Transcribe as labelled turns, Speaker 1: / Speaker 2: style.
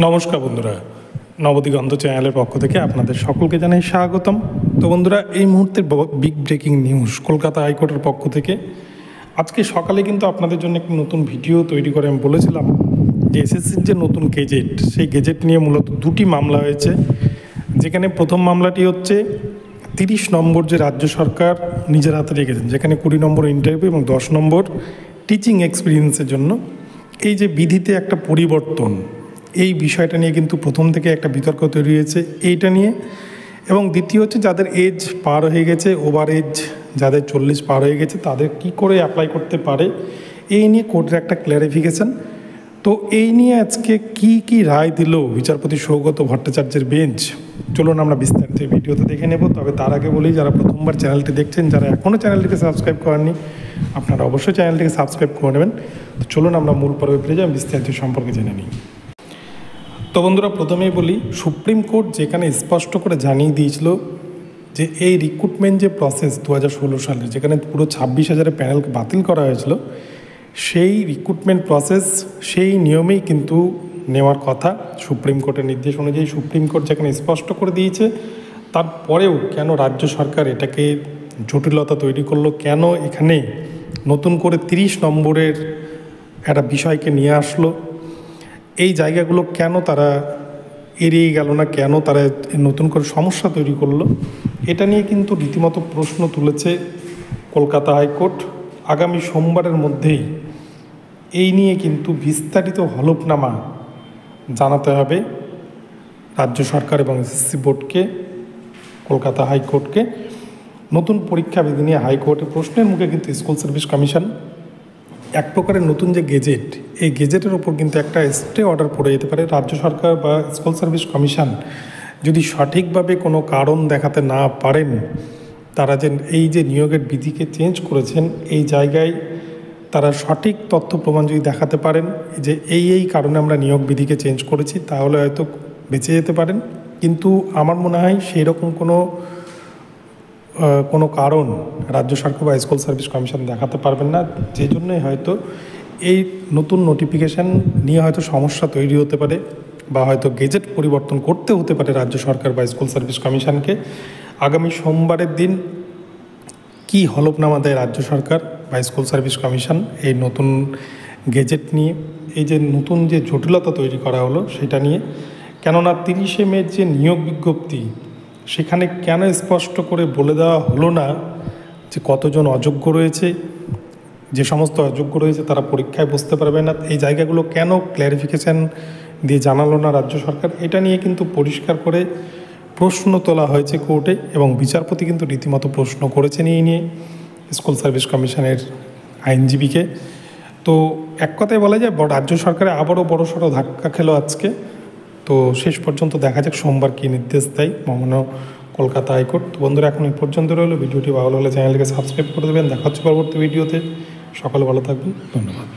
Speaker 1: নমস্কার বন্ধুরা, নবদিগন্ত চ্যানেলের পক্ষ থেকে আপনাদের সকলকে জানাই স্বাগতম। তো বন্ধুরা, এই মুহূর্তের বিগ ব্রেকিং নিউজ কলকাতা হাইকোর্টের পক্ষ থেকে আজকে সকালে কিন্তু আপনাদের জন্য একটি নতুন ভিডিও তৈরি করে আমি বলেছিলাম যে এসএসসির যে নতুন গেজেট, সেই গেজেট নিয়ে মূলত দুটি মামলা হয়েছে। যেখানে প্রথম মামলাটি হচ্ছে 30 নম্বর যে রাজ্য সরকার নিজের হাতে রেখেছেন, যেখানে 20 নম্বর ইন্টারভিউ এবং 10 নম্বর টিচিং এক্সপিরিয়েন্সের জন্য এই যে বিধিতে একটা পরিবর্তন, এই বিষয়টা নিয়ে কিন্তু প্রথম থেকে একটা বিতর্ক তৈরি হয়েছে এইটা নিয়ে। এবং দ্বিতীয় হচ্ছে যাদের এজ পার হয়ে গেছে, ওভার এজ যাদের 40 পার হয়ে গেছে, তাদের কি করে অ্যাপ্লাই করতে পারে, এই নিয়ে কোর্টের একটা ক্ল্যারিফিকেশান। তো এই নিয়ে আজকে কি রায় দিল বিচারপতি সৌগত ভট্টাচার্যের বেঞ্চ, চলুন আমরা বিস্তারিত ভিডিওতে দেখে নেব। তবে তার আগে বলি, যারা প্রথমবার চ্যানেলটি দেখছেন, যারা এখনও চ্যানেলটিকে সাবস্ক্রাইব করেননি, আপনারা অবশ্যই চ্যানেলটিকে সাবস্ক্রাইব করে নেবেন। তো চলুন আমরা মূল পর্বে ফিরে যাই, বিস্তারিত সম্পর্কে জেনে নিই। তো বন্ধুরা, প্রথমেই বলি, সুপ্রিম কোর্ট যেখানে স্পষ্ট করে জানিয়ে দিয়েছিল যে এই রিক্রুটমেন্ট যে প্রসেস 2016 সালে, যেখানে পুরো 26,000 প্যানেলকে বাতিল করা হয়েছিল, সেই রিক্রুটমেন্ট প্রসেস সেই নিয়মেই কিন্তু নেওয়ার কথা। সুপ্রিম কোর্টের নির্দেশ অনুযায়ী সুপ্রিম কোর্ট যেখানে স্পষ্ট করে দিয়েছে, তারপরেও কেন রাজ্য সরকার এটাকে জটিলতা তৈরি করলো, কেন এখানে নতুন করে 30 নম্বরের একটা বিষয়কে নিয়ে আসলো, এই জায়গাগুলো কেন তারা এড়িয়ে গেল না, কেন তারা নতুন করে সমস্যা তৈরি করলো, এটা নিয়ে কিন্তু রীতিমতো প্রশ্ন তুলেছে কলকাতা হাইকোর্ট। আগামী সোমবারের মধ্যেই এই নিয়ে কিন্তু বিস্তারিত হলফনামা জানাতে হবে রাজ্য সরকার এবং এসএসসি বোর্ডকে, কলকাতা হাইকোর্টকে। নতুন পরীক্ষা বিধি নিয়ে হাইকোর্টের প্রশ্নের মুখে কিন্তু স্কুল সার্ভিস কমিশন এক প্রকারের নতুন যে গেজেট, এই গেজেটের ওপর কিন্তু একটা স্টে অর্ডার পড়ে যেতে পারে। রাজ্য সরকার বা স্কুল সার্ভিস কমিশন যদি সঠিকভাবে কোনো কারণ দেখাতে না পারেন, তারা যে এই যে নিয়োগের বিধিকে চেঞ্জ করেছেন, এই জায়গায় তারা সঠিক তথ্য প্রমাণ যদি দেখাতে পারেন যে এই কারণে আমরা নিয়োগ বিধিকে চেঞ্জ করেছি, তাহলে হয়তো বেঁচে যেতে পারেন। কিন্তু আমার মনে হয় সেই রকম কোনো কারণ রাজ্য সরকার বা স্কুল সার্ভিস কমিশন দেখাতে পারবেন না, যে জন্যই হয়তো এই নতুন নোটিফিকেশান নিয়ে হয়তো সমস্যা তৈরি হতে পারে, বা হয়তো গেজেট পরিবর্তন করতে হতে পারে রাজ্য সরকার বা স্কুল সার্ভিস কমিশনকে। আগামী সোমবারের দিন কি হলফনামা দেয় রাজ্য সরকার বা স্কুল সার্ভিস কমিশন এই নতুন গেজেট নিয়ে, এই যে নতুন যে জটিলতা তৈরি করা হলো সেটা নিয়ে। কেননা 30শে মে যে নিয়োগ বিজ্ঞপ্তি, সেখানে কেন স্পষ্ট করে বলে দেওয়া হলো না যে কতজন অযোগ্য রয়েছে, যে সমস্ত অযোগ্য রয়েছে তারা পরীক্ষায় বসতে পারবে না, এই জায়গাগুলো কেন ক্ল্যারিফিকেশান দিয়ে জানালো না রাজ্য সরকার, এটা নিয়ে কিন্তু পরিষ্কার করে প্রশ্ন তোলা হয়েছে কোর্টে। এবং বিচারপতি কিন্তু রীতিমতো প্রশ্ন করেছেন এই নিয়ে স্কুল সার্ভিস কমিশনের আইনজীবীকে। তো এক কথায় বলা যায়, রাজ্য সরকারের আবারও বড়সড় ধাক্কা খেলো আজকে। তো শেষ পর্যন্ত দেখা যাক সোমবার কী নির্দেশ দেয় মহামান্য কলকাতা হাইকোর্ট। তো বন্ধুরা, এখন এই পর্যন্ত রইল। ভিডিওটি ভালো হলে চ্যানেলকে সাবস্ক্রাইব করে দেবেন। দেখা হচ্ছে পরবর্তী ভিডিওতে। সকলে ভালো থাকবেন, ধন্যবাদ।